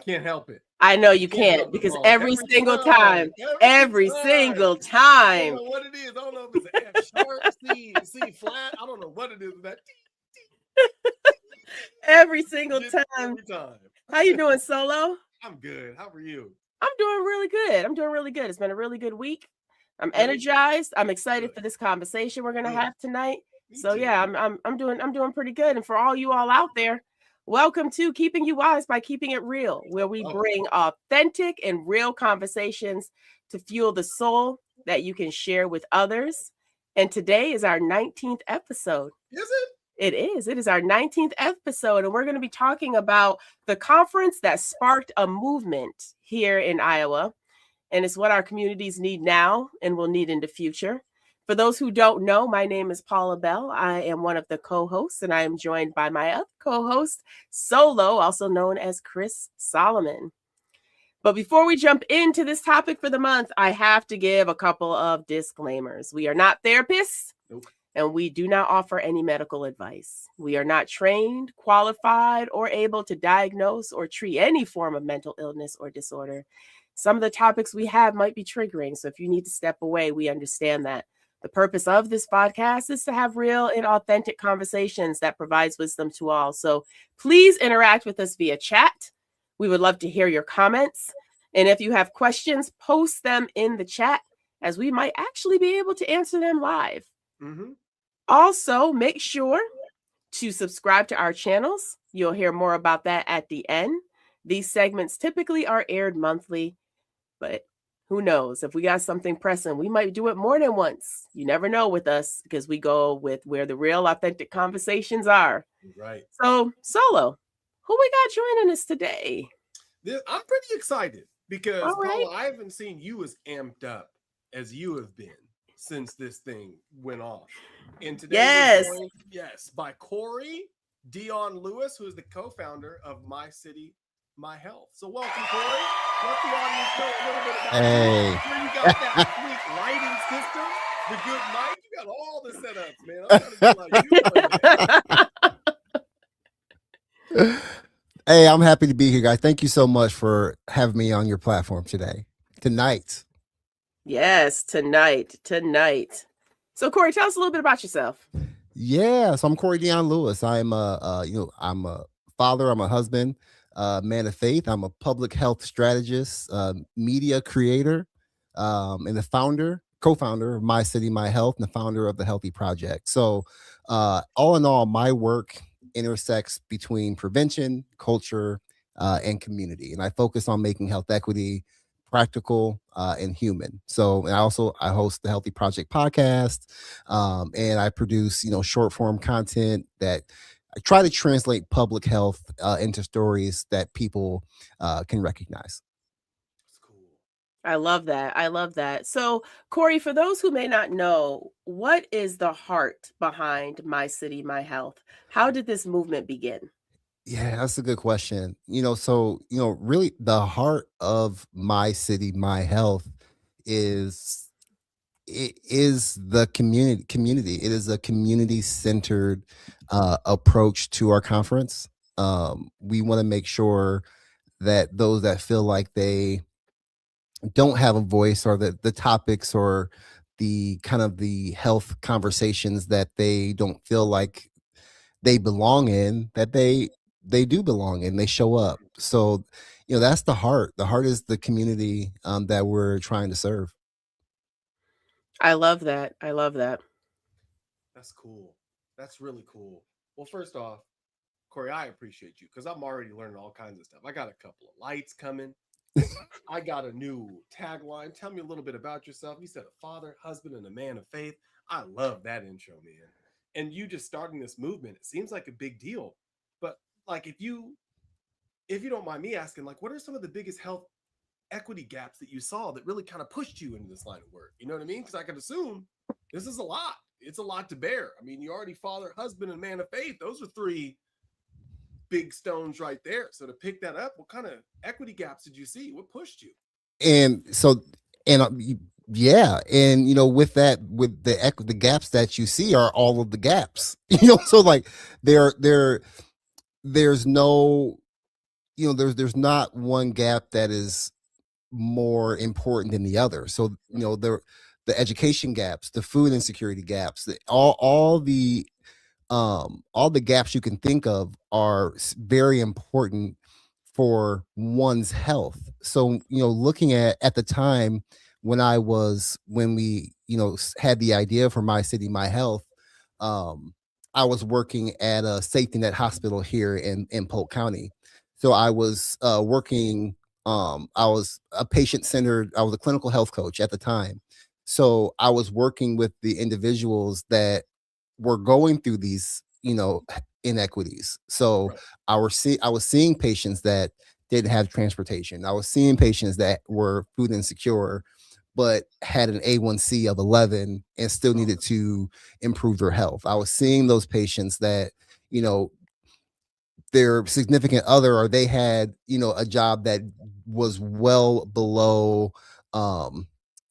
can't help it. I know you can't because every single time. I don't know what it is. I don't know if it's an F sharp, C flat. I don't know what it is. That every single time. How you doing, Solo? I'm good. How are you? I'm doing really good. It's been a really good week. I'm energized. I'm excited for this conversation we're gonna have tonight. So yeah, I'm doing pretty good. And for all you all out there, welcome to Keeping You Wise by Keeping It Real, where we bring authentic and real conversations to fuel the soul that you can share with others. And today is our 19th episode. Is it? It is. It is our 19th episode, and we're going to be talking about the conference that sparked a movement here in Iowa, and it's what our communities need now and will need in the future. For those who don't know, my name is Paula Bell. I am one of the co-hosts, and I am joined by my other co-host, Solo, also known as Chris Solomon. But before we jump into this topic for the month, I have to give a couple of disclaimers. We are not therapists. Nope. And we do not offer any medical advice. We are not trained, qualified, or able to diagnose or treat any form of mental illness or disorder. Some of the topics we have might be triggering, so if you need to step away, we understand that. The purpose of this podcast is to have real and authentic conversations that provides wisdom to all. So please interact with us via chat. We would love to hear your comments. And if you have questions, post them in the chat, as we might actually be able to answer them live. Mm-hmm. Also, make sure to subscribe to our channels. You'll hear more about that at the end. These segments typically are aired monthly, but who knows? If we got something pressing, we might do it more than once. You never know with us, because we go with where the real authentic conversations are. Right. So, Solo, who we got joining us today? I'm pretty excited because, right. Paula, I haven't seen you as amped up as you have been since this thing went off. And today we're joined, by Corey Dion-Lewis, who is the co-founder of My City, My Health. So welcome, Corey. Let the audience know a little bit about you. Where you got that sweet lighting system, the good mic. You got all the setups, man. I'm trying to be like you. Hey, I'm happy to be here, guys. Thank you so much for having me on your platform tonight. Yes, tonight. So, Corey, tell us a little bit about yourself. Yeah, so I'm Corey Dion-Lewis. I'm I'm a father. I'm a husband, man of faith. I'm a public health strategist, media creator, and the co-founder of My City, My Health, and the founder of the Healthy Project. So, all in all, my work intersects between prevention, culture, and community, and I focus on making health equity practical and human. So, and I host the Healthy Project podcast, and I produce short form content that I try to translate public health into stories that people can recognize. That's cool. I love that. So, Corey, for those who may not know, what is the heart behind My City, My Health? How did this movement begin? Yeah, that's a good question. Really the heart of My City, My Health is the community. It is a community-centered approach to our conference. We want to make sure that those that feel like they don't have a voice, or the topics or the kind of the health conversations that they don't feel like they belong in, that they do belong in, they show up. So, that's the heart. The heart is the community that we're trying to serve. I love that. That's cool. That's really cool. Well, first off, Corey, I appreciate you because I'm already learning all kinds of stuff. I got a couple of lights coming. I got a new tagline. Tell me a little bit about yourself. You said a father, husband, and a man of faith. I love that intro, man. And you just starting this movement, it seems like a big deal. But like, if you don't mind me asking, like, what are some of the biggest health equity gaps that you saw that really kind of pushed you into this line of work? You know what I mean? Because I could assume this is a lot. It's a lot to bear. I mean, you already father, husband, and man of faith. Those are three big stones right there. So to pick that up, what kind of equity gaps did you see? What pushed you? Yeah, and with the gaps that you see are all of the gaps. So like there's no there's not one gap that is more important than the other. So the education gaps, the food insecurity gaps, all the gaps you can think of are very important for one's health. So looking at the time when we had the idea for My City My Health, I was working at a safety net hospital here in Polk County. So I was working. I was a patient-centered. I was a clinical health coach at the time. So I was working with the individuals that were going through these inequities. So Right. I was seeing patients that didn't have transportation. I was seeing patients that were food insecure but had an A1C of 11 and still needed to improve their health. I was seeing those patients that their significant other, or they had a job that was well below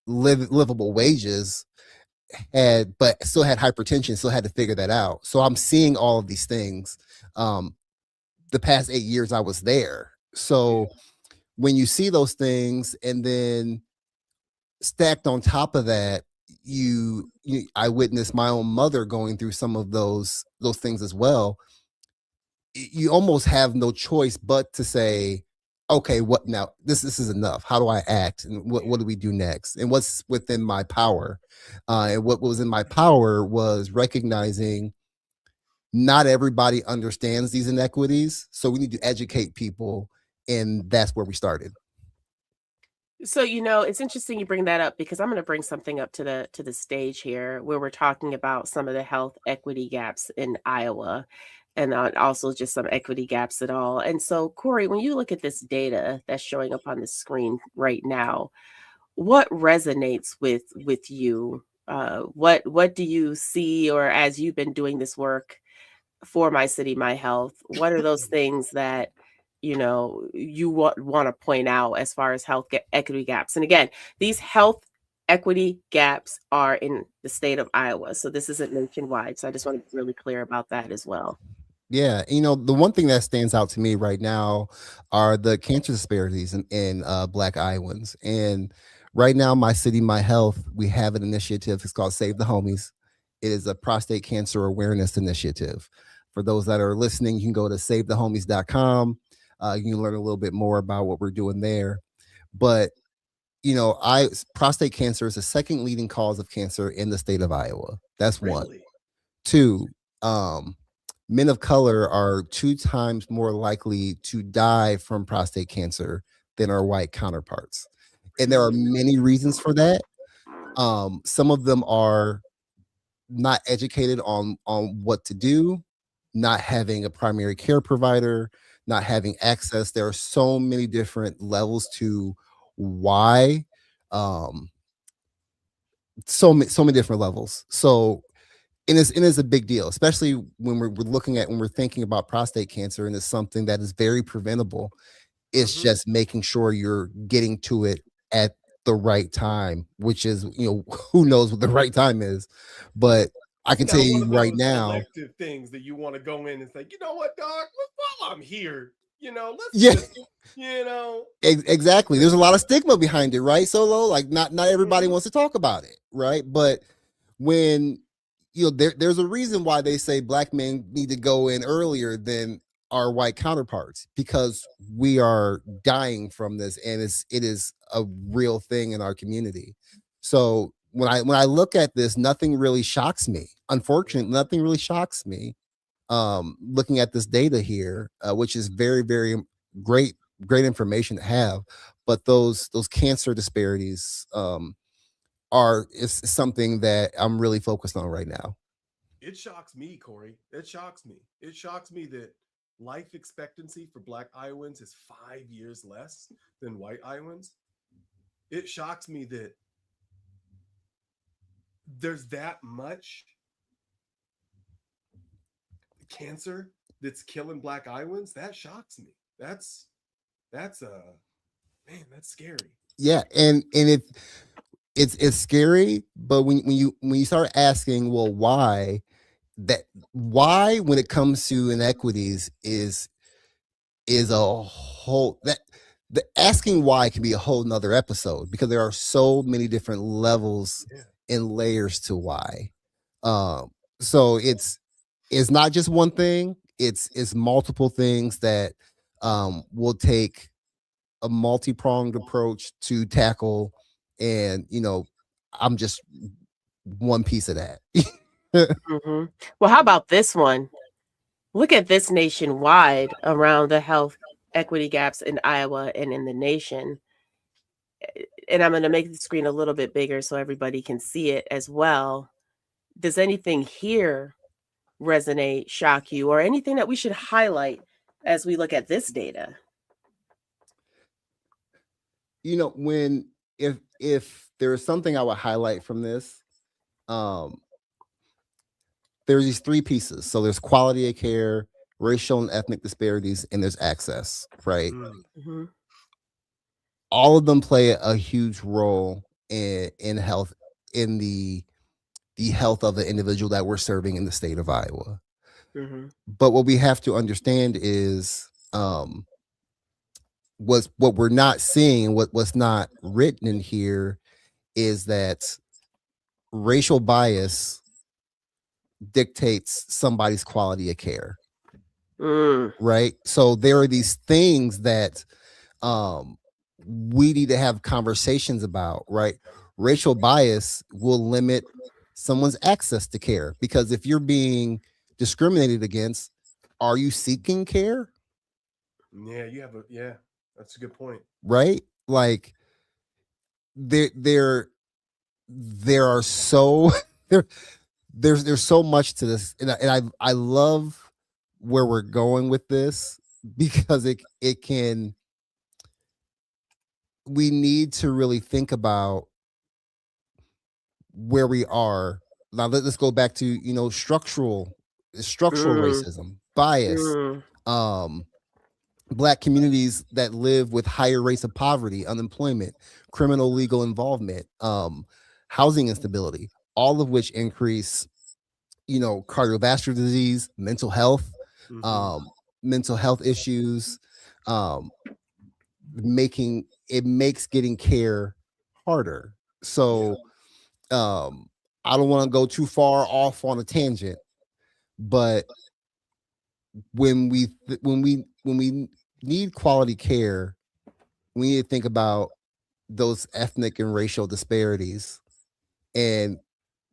livable wages, but still had hypertension, still had to figure that out. So I'm seeing all of these things. The past 8 years I was there. So when you see those things, and then stacked on top of that, I witnessed my own mother going through some of those things as well. You almost have no choice but to say, okay, what now? This is enough. How do I act? And what do we do next? And what's within my power? And what was in my power was recognizing not everybody understands these inequities. So we need to educate people. And that's where we started. So, it's interesting you bring that up, because I'm going to bring something up to the stage here, where we're talking about some of the health equity gaps in Iowa, and also just some equity gaps at all. And so, Corey, when you look at this data that's showing up on the screen right now, what resonates with you? What do you see, or as you've been doing this work for My City My Health, what are those things that you want to point out as far as health equity gaps? And again, these health equity gaps are in the state of Iowa, so this isn't nationwide. So I just want to be really clear about that as well. Yeah, the one thing that stands out to me right now are the cancer disparities in Black Iowans. And right now, My City, My Health, we have an initiative. It's called Save the Homies. It is a prostate cancer awareness initiative. For those that are listening, you can go to savethehomies.com. You can learn a little bit more about what we're doing there. But prostate cancer is the second leading cause of cancer in the state of Iowa. That's one. Really? Two, men of color are 2 times more likely to die from prostate cancer than our white counterparts. And there are many reasons for that. Some of them are not educated on what to do, not having a primary care provider, not having access. There are so many different levels to why. So many different levels. So and it's a big deal, especially when we're thinking about prostate cancer, and it's something that is very preventable. It's just making sure you're getting to it at the right time, which is, who knows what the right time is. But I can tell you right now, elective things that you want to go in and say, you know what, dog, while I'm here, let's just, exactly. There's a lot of stigma behind it, right? Solo, like not everybody wants to talk about it, right? But when there's a reason why they say Black men need to go in earlier than our white counterparts, because we are dying from this, and it is a real thing in our community. So when I look at this, nothing really shocks me. Unfortunately, nothing really shocks me. Looking at this data here, which is very, very great information to have, but those cancer disparities is something that I'm really focused on right now. It shocks me, Corey. It shocks me. It shocks me that life expectancy for Black Iowans is 5 years less than white Iowans. It shocks me that there's that much cancer that's killing Black Iowans. That shocks me. That's scary. Yeah, and it's scary, but when you start asking, well, why when it comes to inequities is a the asking why can be a whole nother episode, because there are so many different levels and layers to why. So it's not just one thing, it's multiple things that will take a multi-pronged approach to tackle, and I'm just one piece of that. Mm-hmm. Well, how about this one? Look at this nationwide around the health equity gaps in Iowa and in the nation. And I'm going to make the screen a little bit bigger so everybody can see it as well. Does anything here resonate, shock you, or anything that we should highlight as we look at this data? If there's something I would highlight from this, there's these three pieces. So there's quality of care, racial and ethnic disparities, and there's access, right? Mm-hmm. All of them play a huge role in health, in the health of the individual that we're serving in the state of Iowa. Mm-hmm. But what we have to understand is what we're not seeing, what's not written in here, is that racial bias dictates somebody's quality of care. Right? So there are these things that we need to have conversations about, right? Racial bias will limit someone's access to care, because if you're being discriminated against, are you seeking care? Yeah, that's a good point. Right? Like there are so there's so much to this, and I love where we're going with this, because we need to really think about where we are now. Let's go back to structural racism, bias, Black communities that live with higher rates of poverty, unemployment, criminal legal involvement, housing instability, all of which increase cardiovascular disease, mental health issues, makes getting care harder. So I don't want to go too far off on a tangent, but when we need quality care, we need to think about those ethnic and racial disparities. And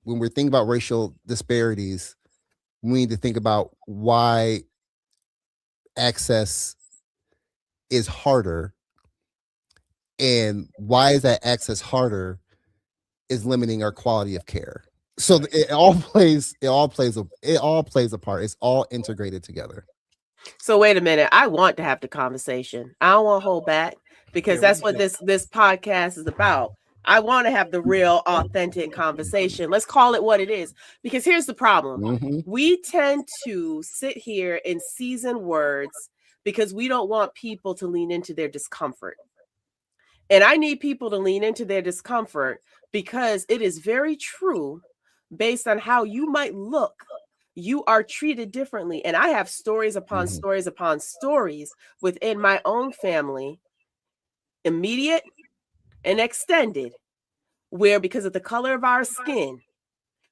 when we're thinking about racial disparities, we need to think about why access is harder, and why is that access harder is limiting our quality of care. So it all plays a part. It's all integrated together. So wait a minute. I want to have the conversation. I don't want to hold back, because that's what this podcast is about. I want to have the real, authentic conversation. Let's call it what it is. Because here's the problem. Mm-hmm. We tend to sit here and season words because we don't want people to lean into their discomfort. And I need people to lean into their discomfort, because it is very true, based on how you might look, you are treated differently. And I have stories upon stories upon stories within my own family, immediate and extended, where because of the color of our skin,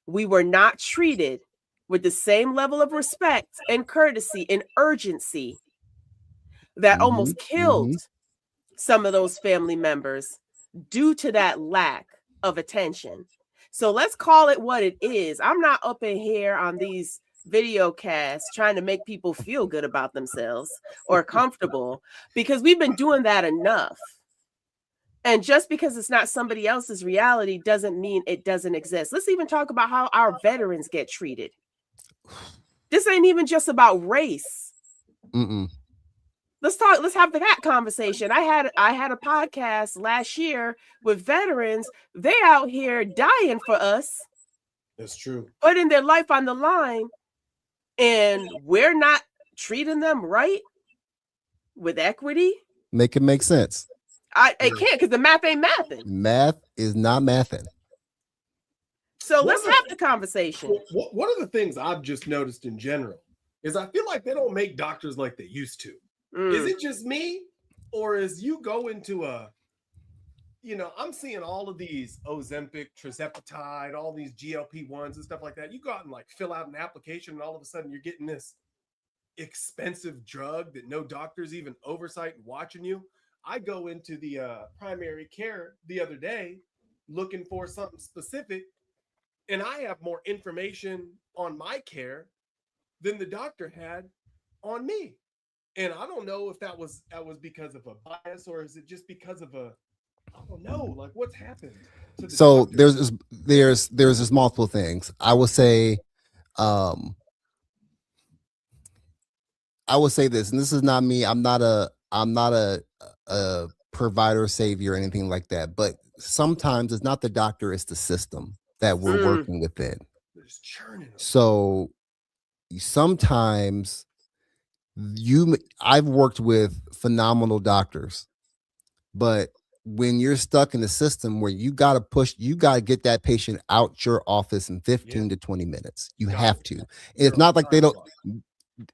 we were not treated with the same level of respect and courtesy and urgency that almost killed some of those family members due to that lack of attention. So let's call it what it is. I'm not up in here on these video casts trying to make people feel good about themselves or comfortable, because we've been doing that enough. And just because it's not somebody else's reality doesn't mean it doesn't exist. Let's even talk about how our veterans get treated. This ain't even just about race. Let's have that conversation. I had a podcast last year with veterans. They out here dying for us. That's true. Putting their life on the line, and we're not treating them right with equity. Make it make sense. It can't, because the math ain't mathing. Math is not mathing. So let's have the conversation. One of the things I've just noticed in general is I feel like they don't make doctors like they used to. Is it just me? Or as you go into I'm seeing all of these Ozempic, tirzepatide, all these GLP-1s and stuff like that. You go out and like fill out an application, and all of a sudden you're getting this expensive drug that no doctor's even oversight and watching you. I go into the primary care the other day looking for something specific, and I have more information on my care than the doctor had on me. And I don't know if that was because of a bias, or is it just because of I don't know, like what's happened to the So doctor. there's multiple things. I will say this, and this is not me. I'm not a provider savior or anything like that. But sometimes it's not the doctor, it's the system that we're working within. They're just churning them. So sometimes I've worked with phenomenal doctors, but when you're stuck in the system where you got to get that patient out your office in 15 to 20 minutes. You have to. It's not like they don't.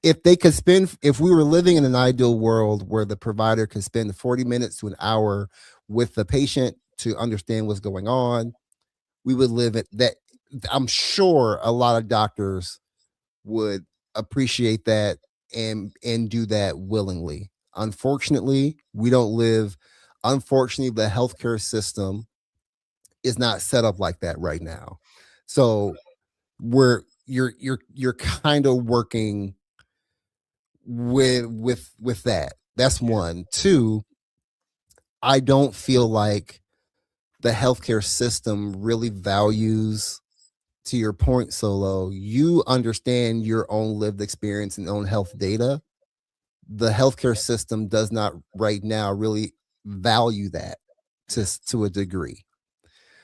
If we were living in an ideal world where the provider could spend 40 minutes to an hour with the patient to understand what's going on, we would live it. That I'm sure a lot of doctors would appreciate that and do that willingly. Unfortunately, we don't live. Unfortunately, the healthcare system is not set up like that right now. So you're kind of working with that. That's one. Two, I don't feel like the healthcare system really values, to your point, Solo, you understand your own lived experience and own health data. The healthcare system does not right now really value that to a degree.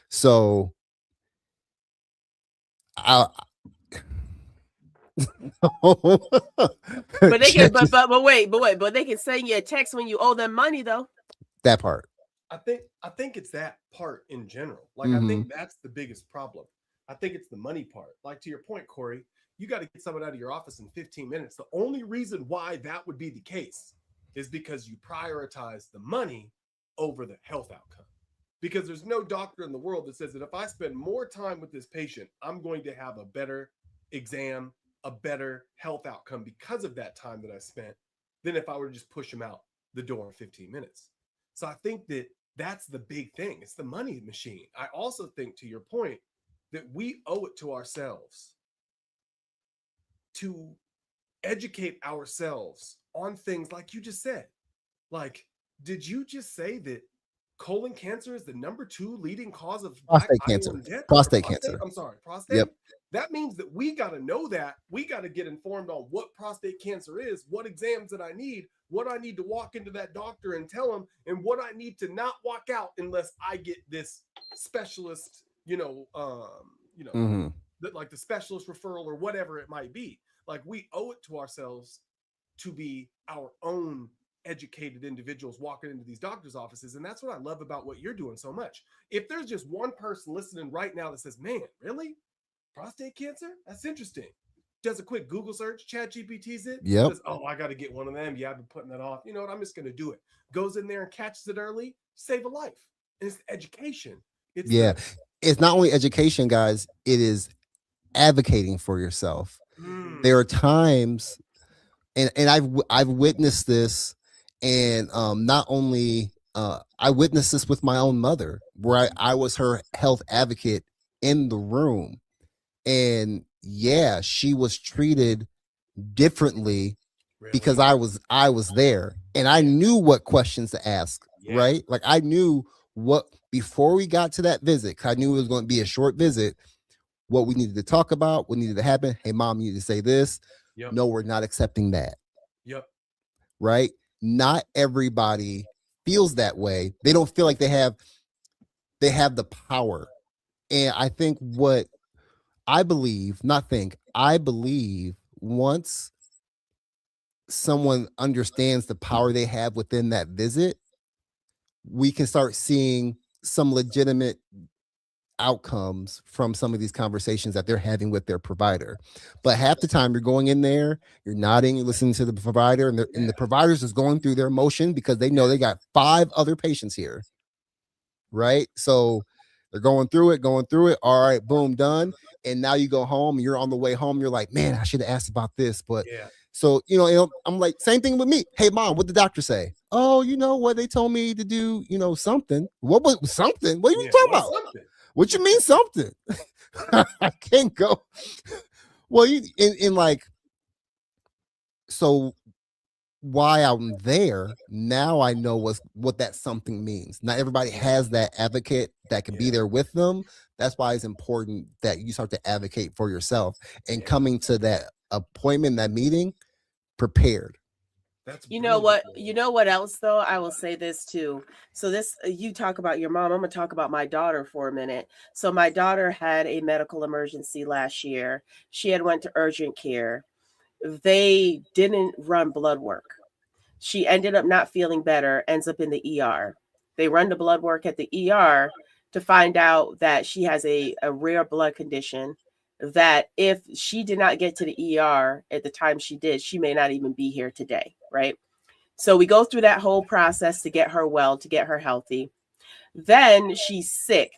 So but they can but wait, but they can send you a text when you owe them money though. That part. I think it's that part in general. Like I think that's the biggest problem. I think it's the money part. Like to your point, Corey, you got to get someone out of your office in 15 minutes. The only reason why that would be the case is because you prioritize the money over the health outcome. Because there's no doctor in the world that says that if I spend more time with this patient, I'm going to have a better exam, a better health outcome because of that time that I spent than if I were to just push them out the door in 15 minutes. So I think that that's the big thing. It's the money machine. I also think, to your point, that we owe it to ourselves to educate ourselves on things like you just said. Like, did you just say that colon cancer is the number 2 leading cause of prostate cancer? Prostate cancer. I'm sorry, prostate. Yep. That means that we got to know that. We got to get informed on what prostate cancer is, what exams that I need, what I need to walk into that doctor and tell them, and what I need to not walk out unless I get this specialist, like the specialist referral or whatever it might be. Like we owe it to ourselves to be our own educated individuals walking into these doctors' offices. And that's what I love about what you're doing so much. If there's just one person listening right now that says, man, really? Prostate cancer? That's interesting. Does a quick Google search, ChatGPT's it. Yep. Says, oh, I got to get one of them. Yeah, I've been putting that off. You know what? I'm just going to do it. Goes in there and catches it early, save a life. And it's education. It's not only education, guys. It is advocating for yourself. There are times, and I've witnessed this, and not only I witnessed this with my own mother, where I was her health advocate in the room, and she was treated differently because I was there, and I knew what questions to ask. Right, like I knew what before we got to that visit, because I knew it was going to be a short visit, what we needed to talk about, what needed to happen. Hey, mom, you need to say this. Yep. No, we're not accepting that. Yep. Right. Not everybody feels that way. They don't feel like they have the power. And I think I believe once someone understands the power they have within that visit, we can start seeing some legitimate outcomes from some of these conversations that they're having with their provider. But half the time you're going in there, you're nodding, you're listening to the provider, and the providers is going through their motion because they know they got 5 other patients here. Right? So they're going through it. All right, boom, done. And now you go home, you're on the way home, you're like, man, I should have asked about this. But so, I'm like, same thing with me. Hey, mom, what did the doctor say? Oh, you know what? They told me to do, something. What was something? What are you talking about? Something? What you mean something? I can't go. Well, in like, so why I'm there now, I know what that something means. Not everybody has that advocate that can be there with them. That's why it's important that you start to advocate for yourself and coming to that appointment, that meeting, prepared. That's you know what cool. You know what else though, I will say this too. So this, you talk about your mom, I'm gonna talk about my daughter for a minute. So my daughter had a medical emergency last year. She had went to urgent care. They didn't run blood work. She ended up not feeling better, ends up in the ER. They run the blood work at the ER to find out that she has a rare blood condition that if she did not get to the ER at the time she did, she may not even be here today, right? So we go through that whole process to get her well, to get her healthy. Then she's sick.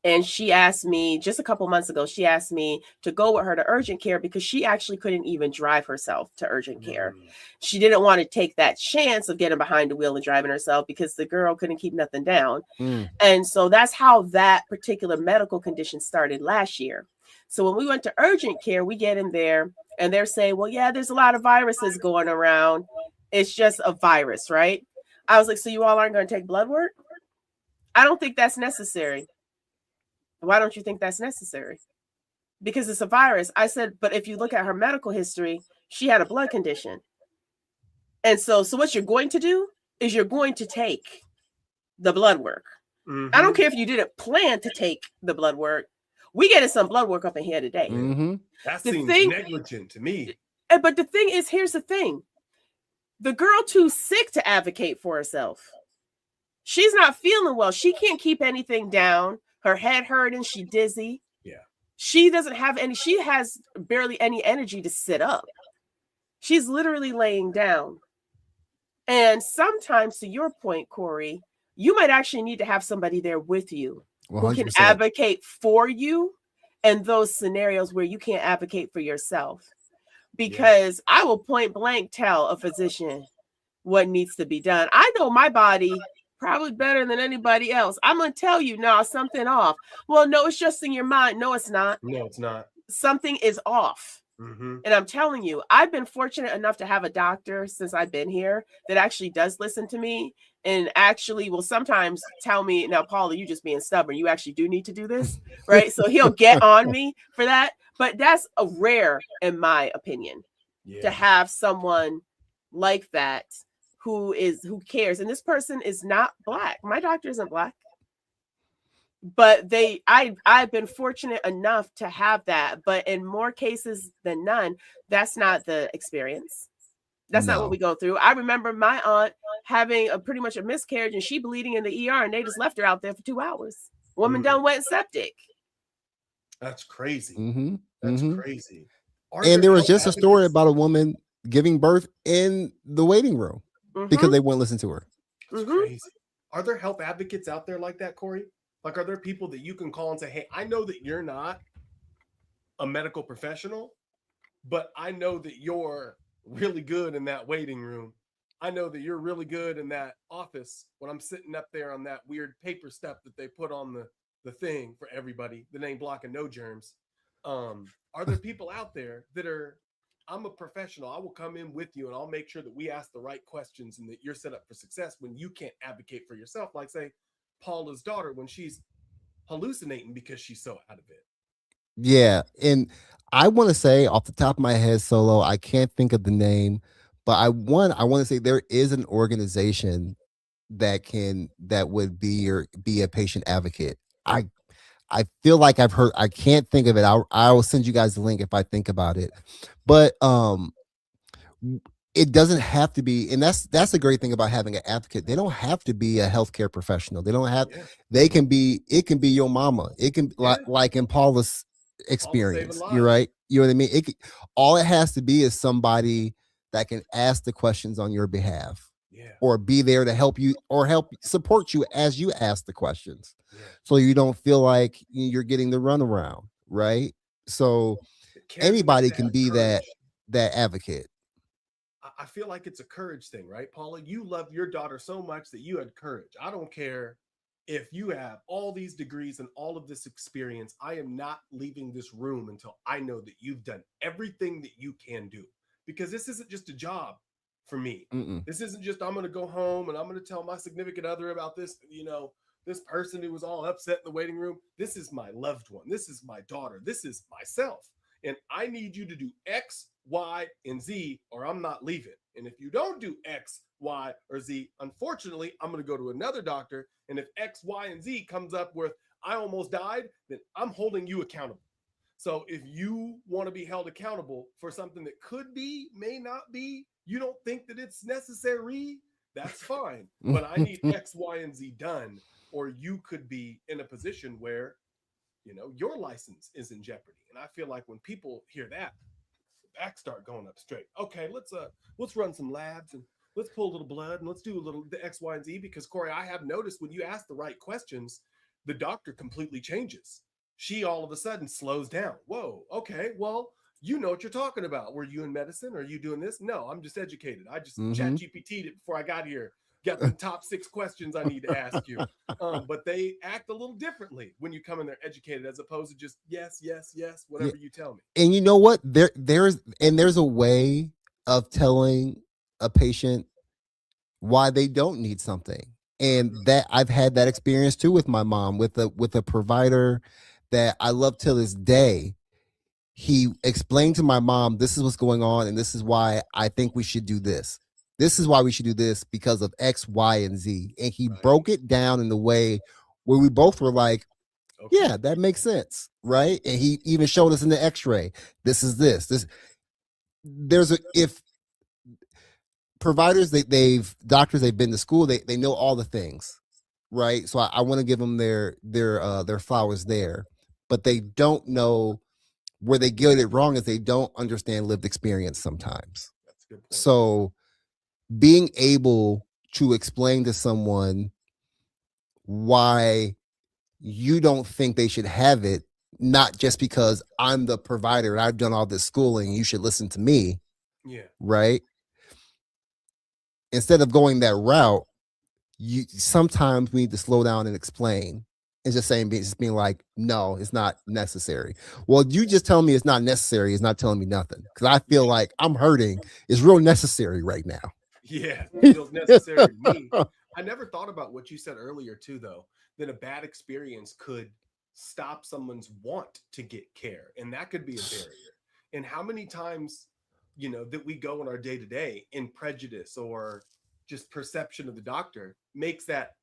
And she asked me just a couple months ago, she asked me to go with her to urgent care because she actually couldn't even drive herself to urgent care. She didn't want to take that chance of getting behind the wheel and driving herself because the girl couldn't keep nothing down. And so that's how that particular medical condition started last year. So when we went to urgent care, we get in there and they're saying, well, yeah, there's a lot of viruses going around. It's just a virus, right? I was like, so you all aren't going to take blood work? I don't think that's necessary. Why don't you think that's necessary? Because it's a virus. I said, but if you look at her medical history, she had a blood condition. And so what you're going to do is you're going to take the blood work. I don't care if you didn't plan to take the blood work. We getting some blood work up in here today. That seems negligent to me. But the thing is, here's the thing. The girl too sick to advocate for herself. She's not feeling well. She can't keep anything down. Her head hurting, she dizzy. She doesn't have she has barely any energy to sit up. She's literally laying down. And sometimes, to your point, Corey, you might actually need to have somebody there with you 100%. Who can advocate for you in those scenarios where you can't advocate for yourself. Because I will point blank tell a physician what needs to be done. I know my body probably better than anybody else. I'm going to tell you, no, something off. Well, no, it's just in your mind. No, it's not. No, it's not. Something is off. And I'm telling you, I've been fortunate enough to have a doctor since I've been here that actually does listen to me and actually will sometimes tell me, now, Paula, you just being stubborn. You actually do need to do this, right? So he'll get on me for that. But that's a rare, in my opinion, to have someone like that who cares. And this person is not Black. My doctor isn't Black. But I've been fortunate enough to have that. But in more cases than none, that's not the experience. That's not what we go through. I remember my aunt having pretty much a miscarriage and she bleeding in the ER and they just left her out there for 2 hours. Woman done went septic. That's crazy. That's crazy. And there was just a story about a woman giving birth in the waiting room because they wouldn't listen to her. That's crazy. Are there health advocates out there like that, Corey? Like, are there people that you can call and say, hey, I know that you're not a medical professional, but I know that you're really good in that waiting room. I know that you're really good in that office when I'm sitting up there on that weird paper step that they put on the thing for everybody, the name blocking no germs. Are there people out there that are, I'm a professional, I will come in with you and I'll make sure that we ask the right questions and that you're set up for success when you can't advocate for yourself, like say Paula's daughter when she's hallucinating because she's so out of it. Yeah. And I want to say off the top of my head, Solo, I can't think of the name, but I want to say there is an organization that would be a patient advocate. I feel like I've heard, I can't think of it. I will send you guys the link if I think about it. But it doesn't have to be, and that's the great thing about having an advocate. They don't have to be a healthcare professional. They don't have. Yeah. It can be your mama. It can like in Paula's experience. You're right. You know what I mean. All it has to be is somebody that can ask the questions on your behalf. Yeah. Or be there to help you or help support you as you ask the questions. Yeah. So you don't feel like you're getting the runaround, right? So anybody can be that advocate. I feel like it's a courage thing, right, Paula? You love your daughter so much that you had courage. I don't care if you have all these degrees and all of this experience. I am not leaving this room until I know that you've done everything that you can do, because this isn't just a job for me. This isn't just, I'm going to go home and I'm going to tell my significant other about this, this person who was all upset in the waiting room. This is my loved one. This is my daughter. This is myself. And I need you to do X, Y, and Z, or I'm not leaving. And if you don't do X, Y, or Z, unfortunately, I'm going to go to another doctor. And if X, Y, and Z comes up with, I almost died, then I'm holding you accountable. So if you want to be held accountable for something that could be, may not be, you don't think that it's necessary, that's fine. But I need X, Y, and Z done, or you could be in a position where, your license is in jeopardy. And I feel like when people hear that, the back start going up straight. Okay, let's run some labs and let's pull a little blood and let's do a little the X, Y, and Z, because Corey, I have noticed when you ask the right questions, the doctor completely changes. She all of a sudden slows down. Whoa, okay, well, you know what you're talking about. Were you in medicine? Are you doing this? No, I'm just educated. I just chat GPT'd it before I got here. Got the top 6 questions I need to ask you. But they act a little differently when you come in there educated, as opposed to just yes, whatever you tell me. And you know what? There's a way of telling a patient why they don't need something. And that I've had that experience too with my mom, with a provider that I love till this day. He explained to my mom, this is what's going on, and this is why I think we should do this. This is why we should do this because of X, Y, and Z. And he broke it down in the way where we both were like, yeah, that makes sense, right? And he even showed us in the X-ray. This is this. If providers, doctors, they've been to school, they know all the things, right? So I want to give them their flowers there, but they don't know where they get it wrong is they don't understand lived experience sometimes. That's a good point. So being able to explain to someone why you don't think they should have it, not just because I'm the provider and I've done all this schooling, you should listen to me. Yeah. Right. Instead of going that route, sometimes we need to slow down and explain. And just being like, no, it's not necessary. Well, you just tell me it's not necessary. It's not telling me nothing. Because I feel like I'm hurting. It's real necessary right now. Yeah, it feels necessary to me. I never thought about what you said earlier too, though, that a bad experience could stop someone's want to get care. And that could be a barrier. And how many times, that we go in our day to day in prejudice or just perception of the doctor makes that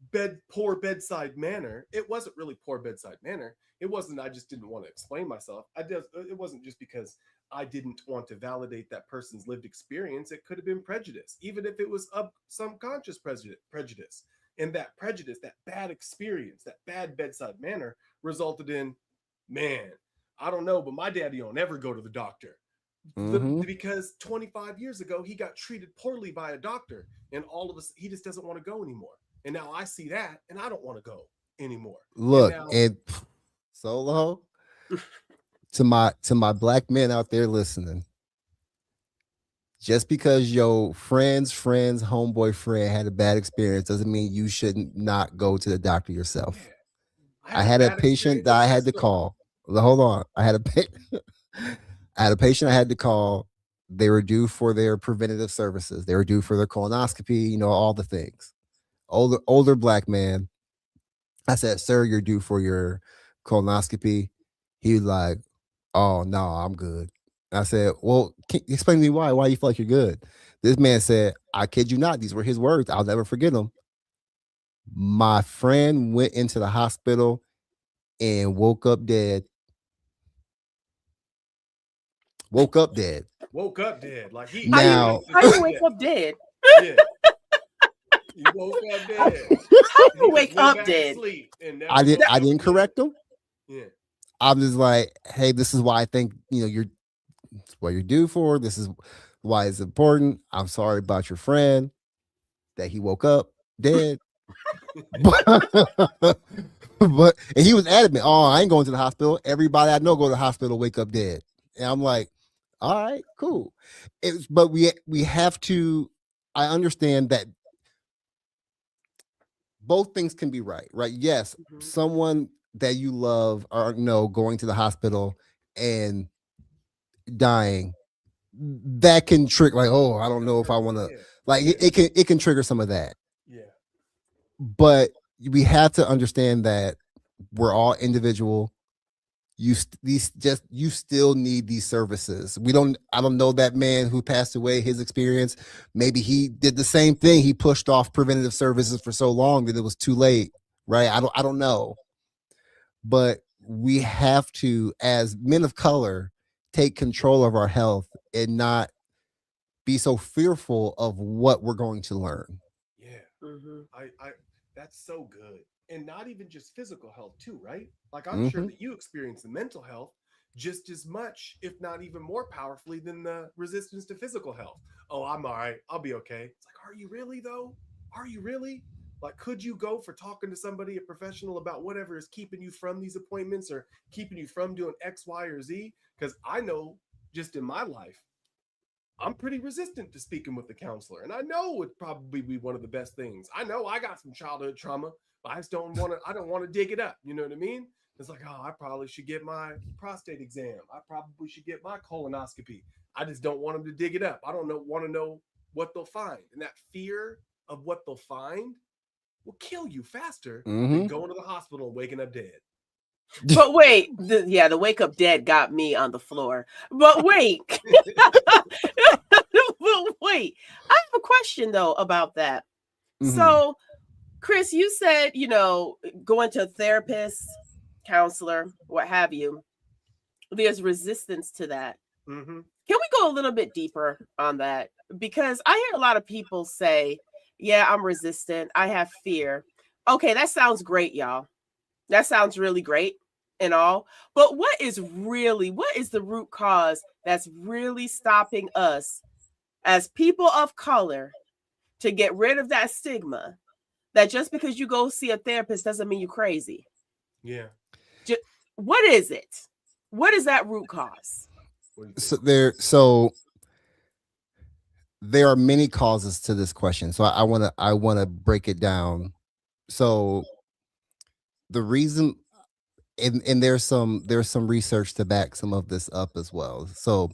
poor bedside manner. It wasn't really poor bedside manner. It wasn't, I just didn't want to explain myself. It wasn't just because I didn't want to validate that person's lived experience. It could have been prejudice, even if it was some conscious prejudice. And that prejudice, that bad experience, that bad bedside manner resulted in, man, I don't know, but my daddy don't ever go to the doctor. Because 25 years ago, he got treated poorly by a doctor, and all of us, he just doesn't want to go anymore. And now I see that, and I don't want to go anymore. Look, and Solo, to my black men out there listening, just because your friend's homeboy friend had a bad experience doesn't mean you shouldn't not go to the doctor yourself. I had a patient that I had to call. Hold on. I had a patient I had to call. They were due for their preventative services. They were due for their colonoscopy, all the things. Older black man. I said, sir, you're due for your colonoscopy. He was like, oh, no, I'm good. I said, well, explain to me why you feel like you're good. This man said, I kid you not. These were his words. I'll never forget them. My friend went into the hospital and woke up dead. woke up dead. Like he Now- How you wake up dead? Yeah. You woke up dead. How He you just wake went up back to dead? sleep and never I woke up didn't again. correct him. Yeah. I'm just like, hey, this is why I think you're what you're due for. This is why it's important. I'm sorry about your friend that he woke up dead. but and he was adamant. Oh, I ain't going to the hospital. Everybody I know go to the hospital, wake up dead. And I'm like, all right, cool. But we have to. I understand that both things can be right. Yes, someone that you love or know going to the hospital and dying, that can trigger like, oh, I don't know if I want to. Like it can trigger some of that. Yeah. But we have to understand that we're all individual. You still need these services. I don't know that man who passed away, his experience. Maybe he did the same thing. He pushed off preventative services for so long that it was too late, right? I don't know. But we have to, as men of color, take control of our health and not be so fearful of what we're going to learn. Yeah. I that's so good. And not even just physical health too, right? Like I'm sure that you experience the mental health just as much, if not even more powerfully than the resistance to physical health. Oh, I'm all right. I'll be okay. It's like, are you really though? Are you really? Like, could you go for talking to somebody, a professional, about whatever is keeping you from these appointments or keeping you from doing X, Y, or Z? Because I know just in my life, I'm pretty resistant to speaking with the counselor. And I know it'd probably be one of the best things. I know I got some childhood trauma, but I don't want to dig it up. You know what I mean? It's like, oh, I probably should get my prostate exam. I probably should get my colonoscopy. I just don't want them to dig it up. I don't want to know what they'll find. And that fear of what they'll find will kill you faster than going to the hospital and waking up dead. But wait, the wake up dead got me on the floor. But wait, wait, I have a question though about that. So, Chris, you said, going to a therapist, counselor, what have you, there's resistance to that. Can we go a little bit deeper on that? Because I hear a lot of people say, yeah, I'm resistant. I have fear. Okay, that sounds great, y'all. That sounds really great and all. But what is the root cause that's really stopping us as people of color to get rid of that stigma that just because you go see a therapist doesn't mean you're crazy? Yeah. What is it? What is that root cause? So there are many causes to this question. So I want to break it down. So the reason, and there's some research to back some of this up as well. So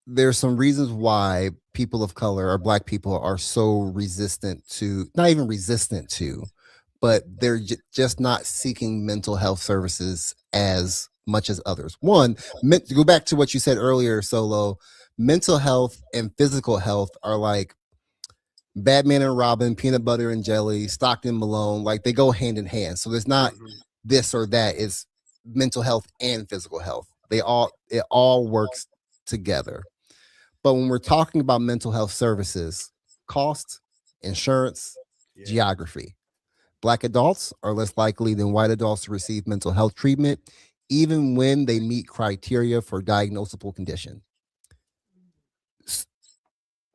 there's some reasons why people of color or Black people are so resistant to, not even resistant to, but they're just not seeking mental health services as much as others. One, to go back to what you said earlier, Solo, mental health and physical health are like Batman and Robin, peanut butter and jelly, Stockton Malone, like they go hand in hand. So there's not this or that. It's mental health and physical health. It all works together. But when we're talking about mental health services, cost, insurance, geography, Black adults are less likely than white adults to receive mental health treatment, even when they meet criteria for diagnosable condition.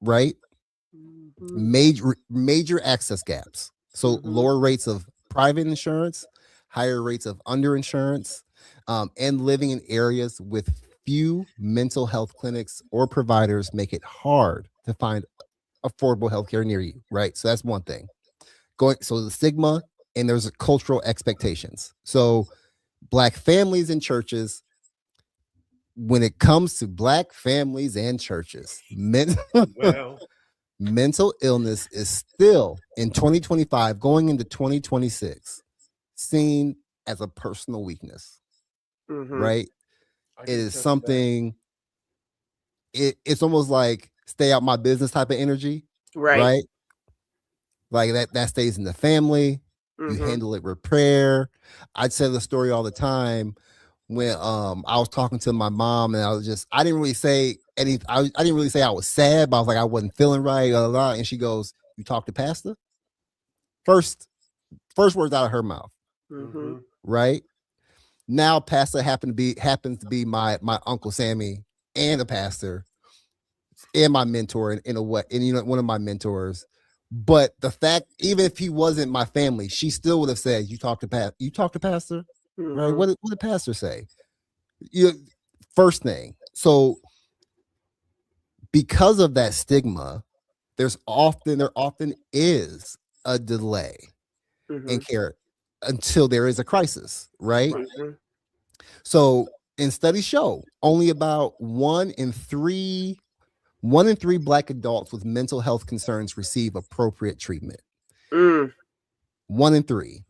Right? Major access gaps. So lower rates of private insurance, higher rates of underinsurance, and living in areas with few mental health clinics or providers make it hard to find affordable healthcare near you. Right? So that's one thing. So the stigma, and there's cultural expectations. So Black families and churches, when it comes to Black families and churches, mental illness is still in 2025 going into 2026 seen as a personal weakness. Right? It is something, it's almost like stay out my business type of energy. Right? Like that stays in the family. You handle it with prayer. I'd say the story all the time. when I was talking to my mom, and I didn't really say any, I didn't really say I was sad, but I was like I wasn't feeling right, blah, blah, blah. And she goes, "You talk to Pastor?" First words out of her mouth, Mm-hmm. right? Now Pastor happens to be my Uncle Sammy and a pastor and my mentor in a way, and one of my mentors. But the fact, even if he wasn't my family, she still would have said, "You talk to Pastor, Mm-hmm. right? What did Pastor say?" First thing. So because of that stigma, there often is a delay in care until there is a crisis, right? Mm-hmm. So, and studies show only about 1 in 3 Black adults with mental health concerns receive appropriate treatment. 1 in 3.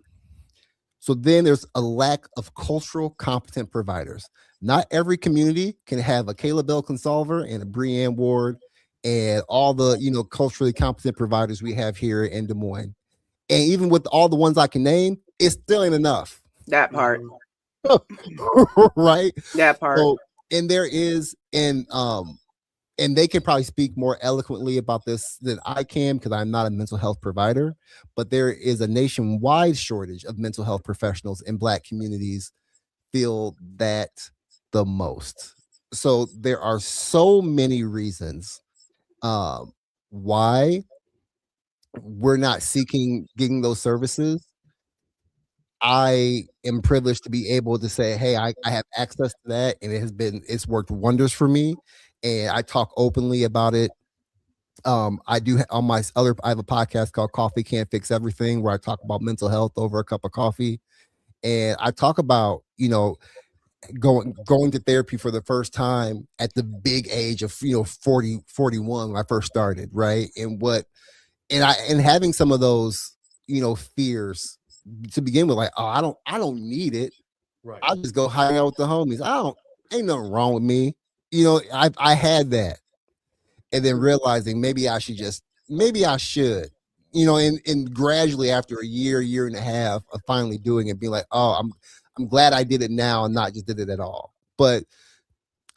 So then there's a lack of cultural competent providers. Not every community can have a Kayla Bell Consolver and a Breanne Ward and all the culturally competent providers we have here in Des Moines. And even with all the ones I can name, it still ain't enough. That part. Right? That part. So, and there is, and they can probably speak more eloquently about this than I can because I'm not a mental health provider, but there is a nationwide shortage of mental health professionals, in Black communities feel that the most. So there are so many reasons why we're not getting those services. I am privileged to be able to say, hey, I have access to that, and it's worked wonders for me. And I talk openly about it. I do on I have a podcast called Coffee Can't Fix Everything, where I talk about mental health over a cup of coffee. And I talk about, going to therapy for the first time at the big age of 40, 41 when I first started, right? And having some of those fears to begin with, like, oh, I don't need it, right? I'll just go hang out with the homies. Ain't nothing wrong with me. I had that, and then realizing maybe I should, and gradually after a year and a half of finally doing it, being like, oh, I'm glad I did it now and not just did it at all. But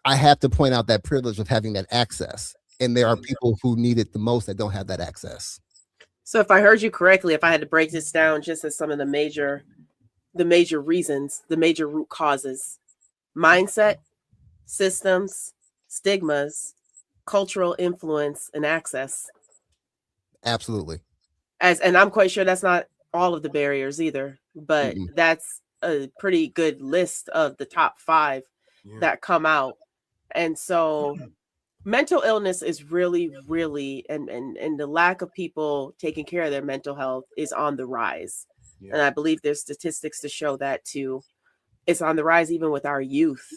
I have to point out that privilege of having that access, and there are people who need it the most that don't have that access. So if I heard you correctly, if I had to break this down just as some of the major reasons, the major root causes: mindset, systems, stigmas, cultural influence, and access. Absolutely. And I'm quite sure that's not all of the barriers either, but that's a pretty good list of the top 5 that come out. And so mental illness is really, really, and the lack of people taking care of their mental health is on the rise. Yeah. And I believe there's statistics to show that too. It's on the rise even with our youth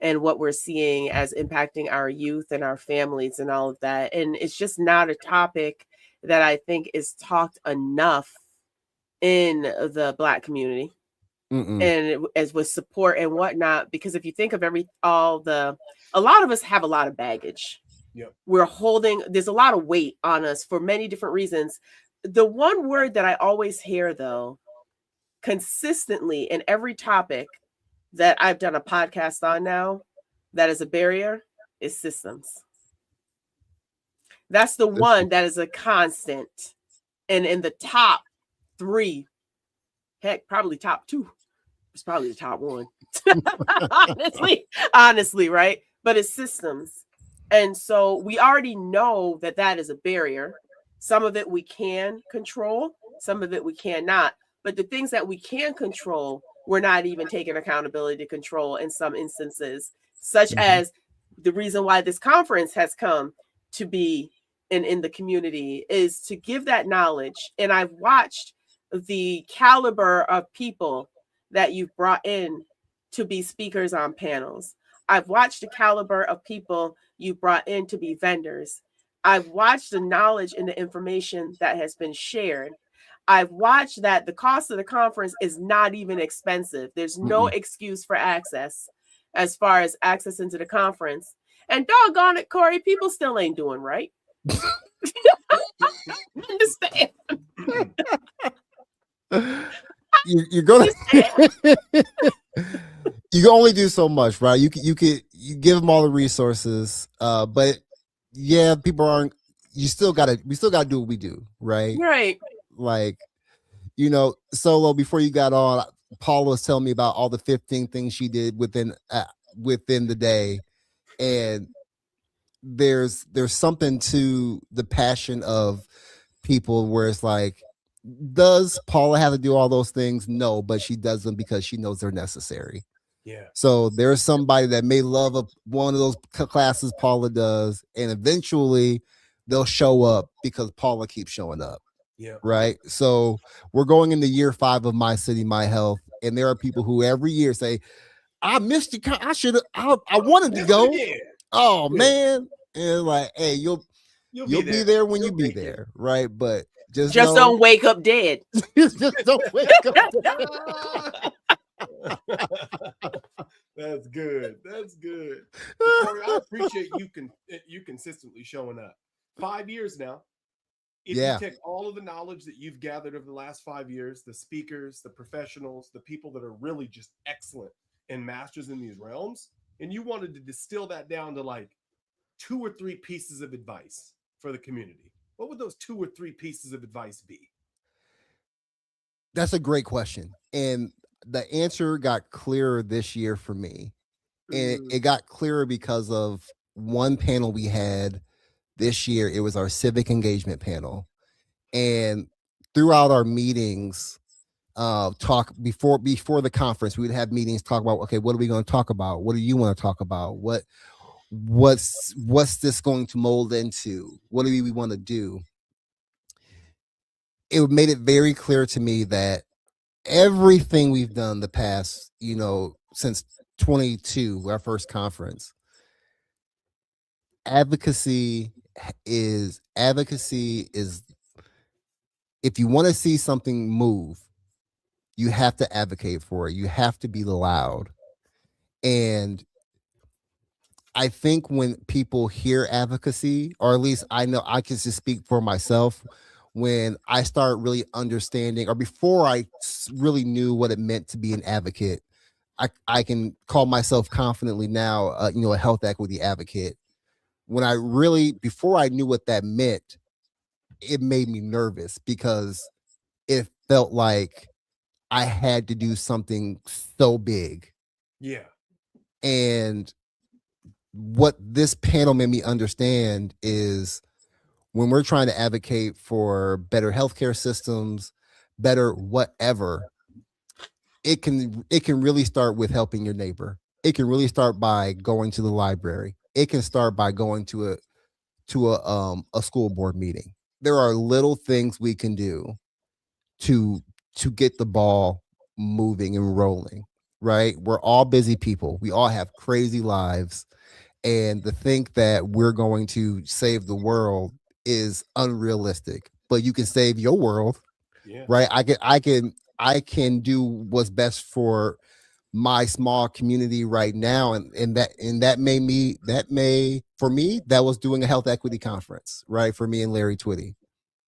and what we're seeing as impacting our youth and our families and all of that. And it's just not a topic that I think is talked enough in the Black community. And as with support and whatnot, because if you think of a lot of us have a lot of baggage. Yep. There's a lot of weight on us for many different reasons. The one word that I always hear, though, consistently in every topic that I've done a podcast on now, that is a barrier, is systems. That's the one that is a constant. And in the top 3, heck, probably top 2. It's probably the top 1. honestly, right? But it's systems. And so we already know that is a barrier. Some of it we can control, some of it we cannot. But the things that we can control, we're not even taking accountability to control in some instances, such as the reason why this conference has come to be in the community is to give that knowledge. And I've watched the caliber of people that you've brought in to be speakers on panels. I've watched the caliber of people you brought in to be vendors. I've watched the knowledge and the information that has been shared. I've watched that the cost of the conference is not even expensive. There's no excuse for access as far as access into the conference. And doggone it, Corey, people still ain't doing right. Understand? You're gonna You can only do so much, right? You give them all the resources, but yeah, people aren't. We still gotta do what we do, right? Right. Like, Solo, before you got on, Paula was telling me about all the 15 things she did within the day, and there's something to the passion of people where it's like, does Paula have to do all those things? No, but she does them because she knows they're necessary. Yeah. So there's somebody that may love one of those classes Paula does, and eventually they'll show up because Paula keeps showing up. Yeah. Right. So we're going into year 5 of My City, My Health, and there are people who every year say, "I missed you. I should have. I wanted to go. Oh man!" And like, hey, you'll be there when you be there, right? But just don't wake up dead. just don't wake up dead. That's good. That's good. Corey, I appreciate you consistently showing up. 5 years now. If you take all of the knowledge that you've gathered over the last 5 years, the speakers, the professionals, the people that are really just excellent and masters in these realms, and you wanted to distill that down to like 2 or 3 pieces of advice for the community, what would those 2 or 3 pieces of advice be? That's a great question. And the answer got clearer this year for me. And it got clearer because of one panel we had this year. It was our civic engagement panel. And throughout our meetings, talk before the conference, we would have meetings, talk about, okay, what are we going to talk about? What do you want to talk about? What's this going to mold into? What do we want to do? It made it very clear to me that everything we've done the past, since 22, our first conference, advocacy is if you want to see something move, you have to advocate for it. You have to be loud. And I think when people hear advocacy, or at least I know I can just speak for myself, when I start really understanding, or before I really knew what it meant to be an advocate, I can call myself confidently now, a health equity advocate. Before I knew what that meant, it made me nervous because it felt like I had to do something so big. Yeah. And what this panel made me understand is when we're trying to advocate for better healthcare systems, better whatever, it can really start with helping your neighbor. It can really start by going to the library. It can start by going to a school board meeting. There are little things we can do to get the ball moving and rolling, right? We're all busy people. We all have crazy lives. And to think that we're going to save the world is unrealistic, but you can save your world, right? I can do what's best for my small community right now, and that was doing a health equity conference, right? For me and Larry Twitty,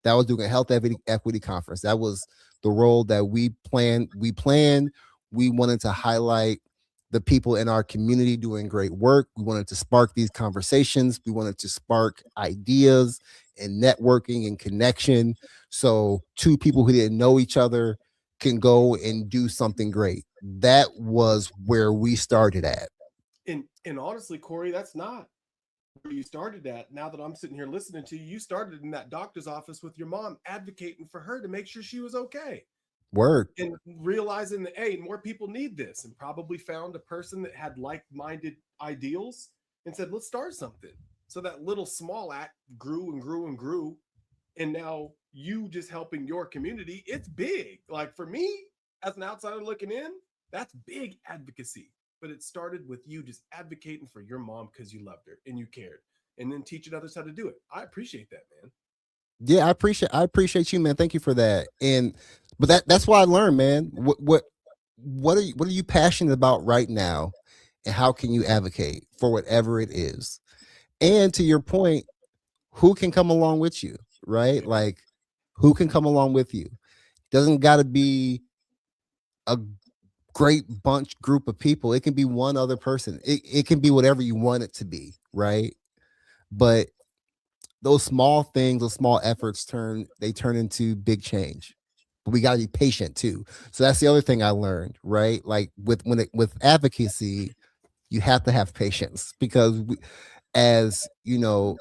that was doing a health equity conference. That was the role that we planned. We wanted to highlight the people in our community doing great work. We wanted to spark these conversations. We wanted to spark ideas and networking and connection. So 2 people who didn't know each other can go and do something great. That was where we started at. And honestly, Corey, that's not where you started at. Now that I'm sitting here listening to you, you started in that doctor's office with your mom, advocating for her to make sure she was okay. Word. And realizing that, hey, more people need this, and probably found a person that had like-minded ideals and said, let's start something. So that little small act grew and grew and grew. And now you just helping your community, it's big. Like for me, as an outsider looking in, that's big advocacy. But it started with you just advocating for your mom because you loved her and you cared, and then teaching others how to do it. I appreciate that, man. Yeah, I appreciate you, man. Thank you for that. But that's what I learned, man. What are you passionate about right now, and how can you advocate for whatever it is? And to your point, who can come along with you, right? Like, who can come along with you? Doesn't got to be a great group of people. It can be one other person. It can be whatever you want it to be, right? But those small things, those small efforts turn into big change. But we got to be patient too. So that's the other thing I learned, right? Like with advocacy, you have to have patience, because as you know,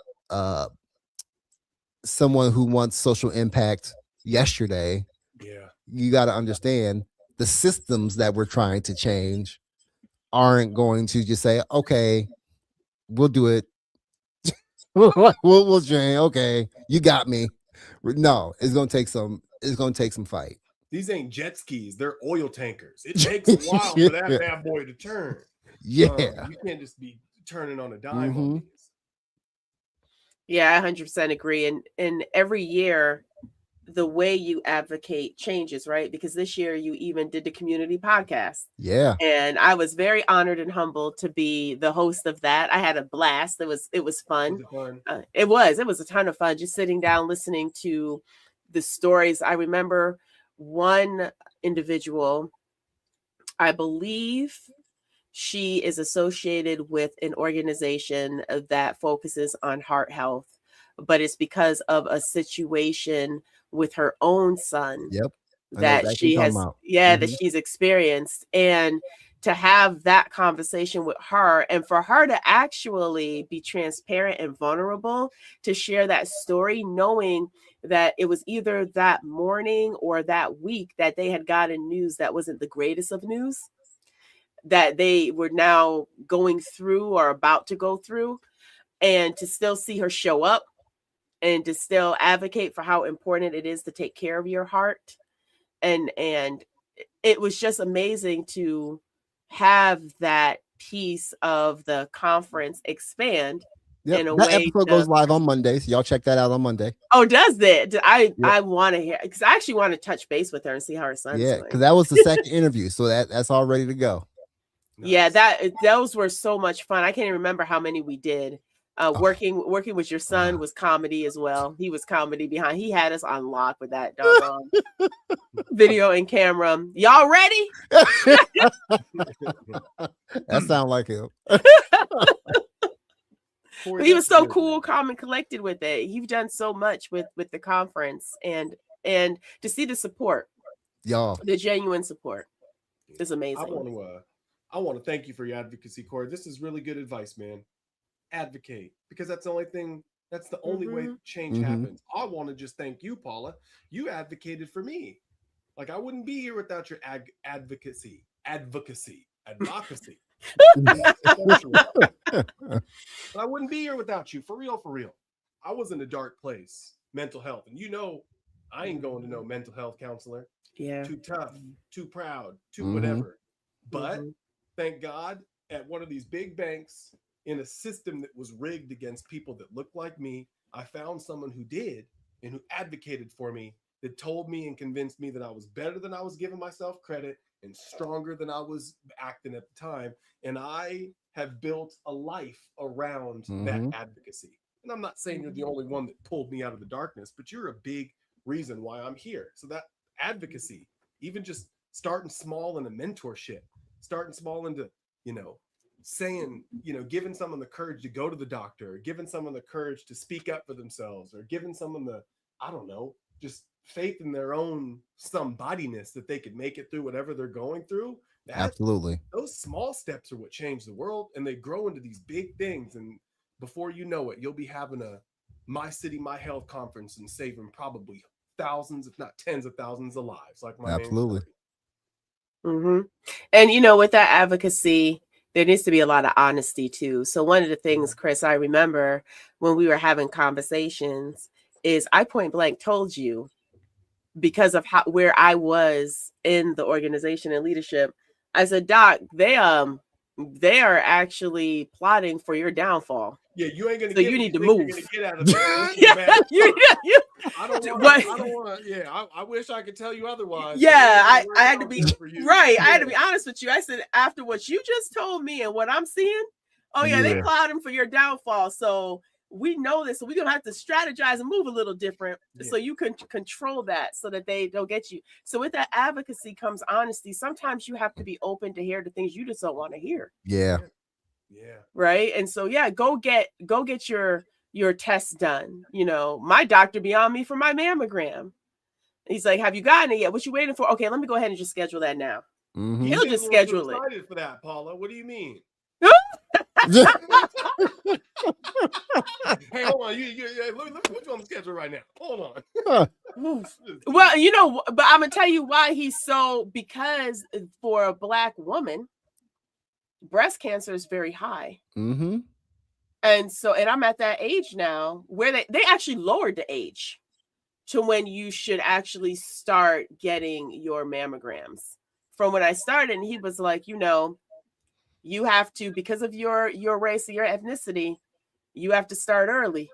someone who wants social impact yesterday, you got to understand the systems that we're trying to change aren't going to just say, okay, we'll do it. we'll change. Okay, you got me. No, it's gonna take some fight. These ain't jet skis, they're oil tankers. It takes a while for that bad boy to turn. Yeah. You can't just be turning on a dime on these. Yeah, I 100% agree. And every year, the way you advocate changes, right? Because this year you even did the community podcast. Yeah. And I was very honored and humbled to be the host of that. I had a blast. It was fun. It was a ton of fun, just sitting down, listening to the stories. I remember one individual, I believe she is associated with an organization that focuses on heart health, but it's because of a situation with her own son that she has, that she's experienced. And to have that conversation with her, and for her to actually be transparent and vulnerable, to share that story, knowing that it was either that morning or that week that they had gotten news that wasn't the greatest of news, that they were now going through or about to go through, and to still see her show up and to still advocate for how important it is to take care of your heart. And it was just amazing to have that piece of the conference expand in a way. That episode goes live on Monday, so y'all check that out on Monday. Oh, does it? I want to hear, because I actually want to touch base with her and see how her son's doing. Because that was the second interview, so that's all ready to go. Nice. Yeah, those were so much fun. I can't even remember how many we did. Working with your son was comedy as well. He was comedy behind. He had us on lock with that doggone video and camera. Y'all ready? That sounds like him. He was so cool, calm, and collected with it. You've done so much with the conference, and to see the support, y'all, the genuine support, is amazing. I want to thank you for your advocacy, Corey. This is really good advice, man. Advocate, because that's the only thing. That's the only way change happens. I want to just thank you, Paula. You advocated for me. Like, I wouldn't be here without your advocacy. But I wouldn't be here without you. For real. I was in a dark place, mental health, and I ain't going to no mental health counselor. Yeah, too tough, too proud, too whatever. But thank God, at one of these big banks, in a system that was rigged against people that looked like me, I found someone who did and who advocated for me, that told me and convinced me that I was better than I was giving myself credit and stronger than I was acting at the time. And I have built a life around that advocacy. And I'm not saying you're the only one that pulled me out of the darkness, but you're a big reason why I'm here. So that advocacy, even just starting small in a mentorship, starting small into, saying, giving someone the courage to go to the doctor, or giving someone the courage to speak up for themselves, or giving someone the, just faith in their own somebodiness that they could make it through whatever they're going through. Absolutely. Those small steps are what change the world, and they grow into these big things. And before you know it, you'll be having a My City, My Health conference and saving probably thousands, if not tens of thousands of lives. Like my absolutely. And with that advocacy, there needs to be a lot of honesty too. So one of the things, Chris, I remember when we were having conversations is I point blank told you, because of where I was in the organization and leadership, I said, Doc, they are actually plotting for your downfall. Yeah, you ain't gonna. So you need to move. Get out of there. I don't want to. Yeah, I wish I could tell you otherwise. Yeah, I had to be right. Yeah. I had to be honest with you. I said, after what you just told me and what I'm seeing, they plotting for your downfall. So we know this, so we're gonna have to strategize and move a little different so you can control that so that they don't get you. So with that advocacy comes honesty. Sometimes you have to be open to hear the things you just don't want to hear. Yeah. Right. And so go get your tests done. You know, my doctor be on me for my mammogram. He's like, have you gotten it yet? What you waiting for? Okay, let me go ahead and just schedule that now. Mm-hmm. He'll just schedule it. Excited for that, Paula. What do you mean? Hey, hold on. Let me put you on the schedule right now. Hold on. Well, you know, but I'm gonna tell you why because for a Black woman, breast cancer is very high. Mm-hmm. And I'm at that age now where they actually lowered the age to when you should actually start getting your mammograms. From when I started, and he was like, you know, you have to, because of your race or your ethnicity, you have to start early.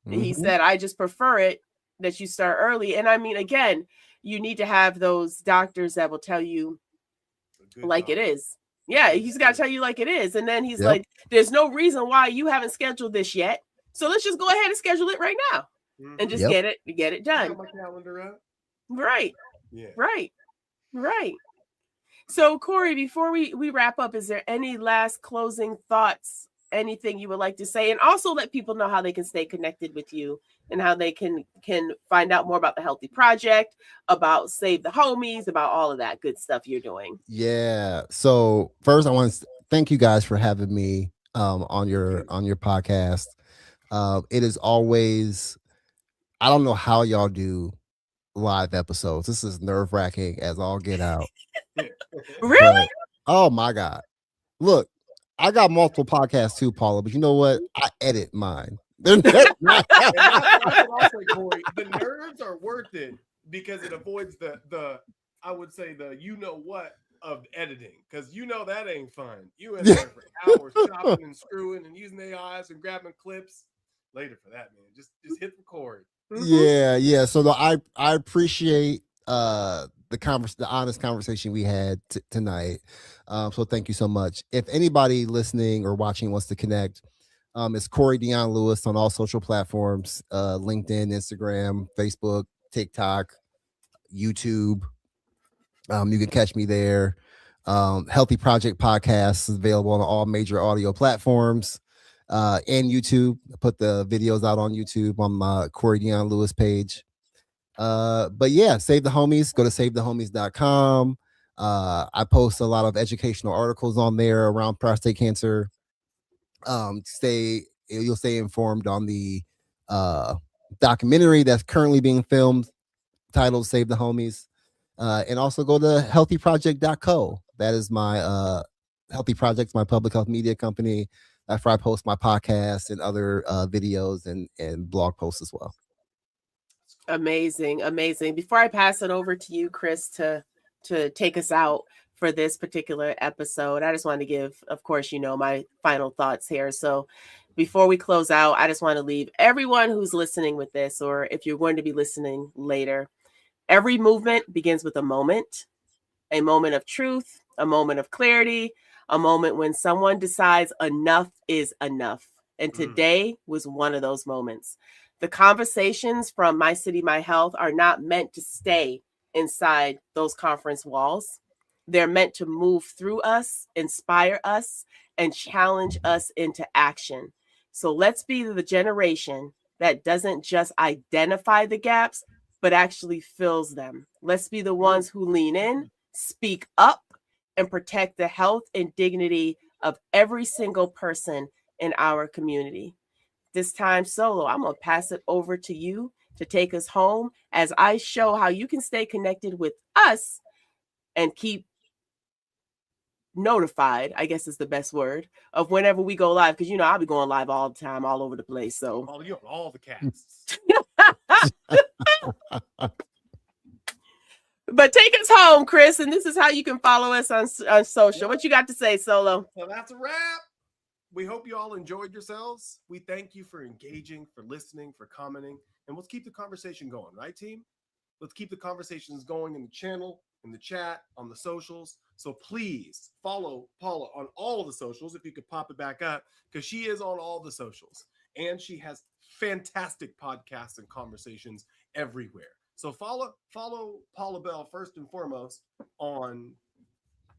Mm-hmm. He said, I just prefer it that you start early. And I mean, again, you need to have those doctors that will tell you like it is. Yeah, he's got to tell you like it is. And then he's like, there's no reason why you haven't scheduled this yet. So let's just go ahead and schedule it right now and just get it done. I have my calendar up. Right. Yeah. Right. So Corey, before we wrap up, is there any last closing thoughts, anything you would like to say? And also let people know how they can stay connected with you and how they can find out more about the Healthy Project, about Save the Homies, about all of that good stuff you're doing. Yeah. So first I want to thank you guys for having me on your podcast. It is always, I don't know how y'all do live episodes. This is nerve-wracking as all get out. Really? But, oh my God. Look, I got multiple podcasts too, Paula, but you know what? I edit mine. That's what I'll say, Corey. The nerves are worth it because it avoids the I would say the you know what of editing, because you know that ain't fun. You in there for hours chopping and screwing and using AIs and grabbing clips. Later for that, man. Just hit record. Yeah. So I appreciate the honest conversation we had tonight. So thank you so much. If anybody listening or watching wants to connect, it's Corey Dion-Lewis on all social platforms, LinkedIn, Instagram, Facebook, TikTok, YouTube. You can catch me there. Healthy Project Podcast is available on all major audio platforms and YouTube. I put the videos out on YouTube on my Corey Dion-Lewis page. But yeah, Save the Homies. Go to savethehomies.com. I post a lot of educational articles on there around prostate cancer. You'll stay informed on the documentary that's currently being filmed titled Save the Homies. And also go to healthyproject.co. That is my Healthy Projects, my public health media company. That's where I post my podcasts and other videos and blog posts as well. Amazing. Before I pass it over to you, Chris, to take us out for this particular episode, I just want to give, of course, my final thoughts here. So before we close out, I just want to leave everyone who's listening with this, or if you're going to be listening later, every movement begins with a moment of truth, a moment of clarity, a moment when someone decides enough is enough. And today was one of those moments. The conversations from My City, My Health are not meant to stay inside those conference walls. They're meant to move through us, inspire us, and challenge us into action. So let's be the generation that doesn't just identify the gaps, but actually fills them. Let's be the ones who lean in, speak up, and protect the health and dignity of every single person in our community. This time, Solo, I'm going to pass it over to you to take us home as I show how you can stay connected with us and keep notified, I guess is the best word, of whenever we go live. Because, I'll be going live all the time, all over the place. So you're on all the casts. But take us home, Chris, and this is how you can follow us on social. What you got to say, Solo? Well, that's a wrap. We hope you all enjoyed yourselves. We thank you for engaging, for listening, for commenting, and let's keep the conversation going, right, team? Let's keep the conversations going in the channel, in the chat, on the socials. So please follow Paula on all of the socials if you could pop it back up, because she is on all the socials. and she has fantastic podcasts and conversations everywhere. So follow Paula Bell first and foremost on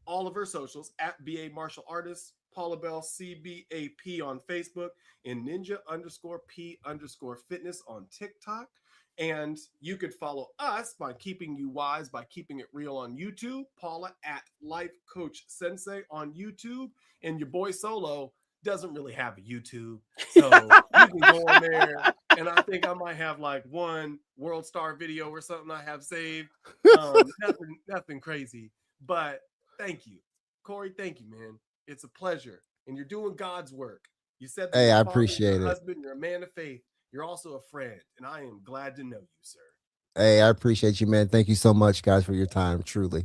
all of her socials at BA Martial Artist, Paula Bell CBAP on Facebook, and Ninja_P_Fitness on TikTok. And you could follow us by keeping you wise, by keeping it real on YouTube. Paula at Life Coach Sensei on YouTube. And your boy Solo doesn't really have a YouTube. So you can go on there. And I think I might have like one World Star video or something I have saved. Nothing crazy. But thank you. Corey, thank you, man. It's a pleasure. And you're doing God's work. You said that hey, I father, appreciate you're a it. husband, you're a man of faith. You're also a friend, and I am glad to know you, sir. Hey, I appreciate you, man. Thank you so much, guys, for your time. Truly.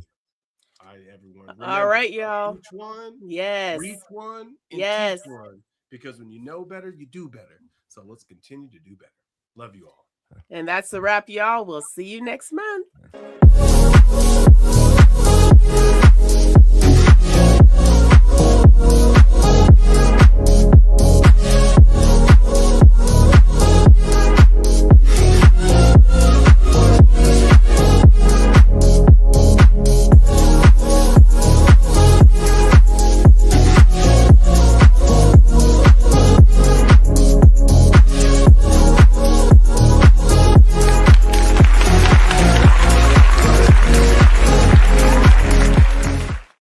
All right, everyone. Remember, all right, y'all. Each one, yes, reach one, and yes, teach one. Because when you know better, you do better. So let's continue to do better. Love you all. And that's a wrap, y'all. We'll see you next month.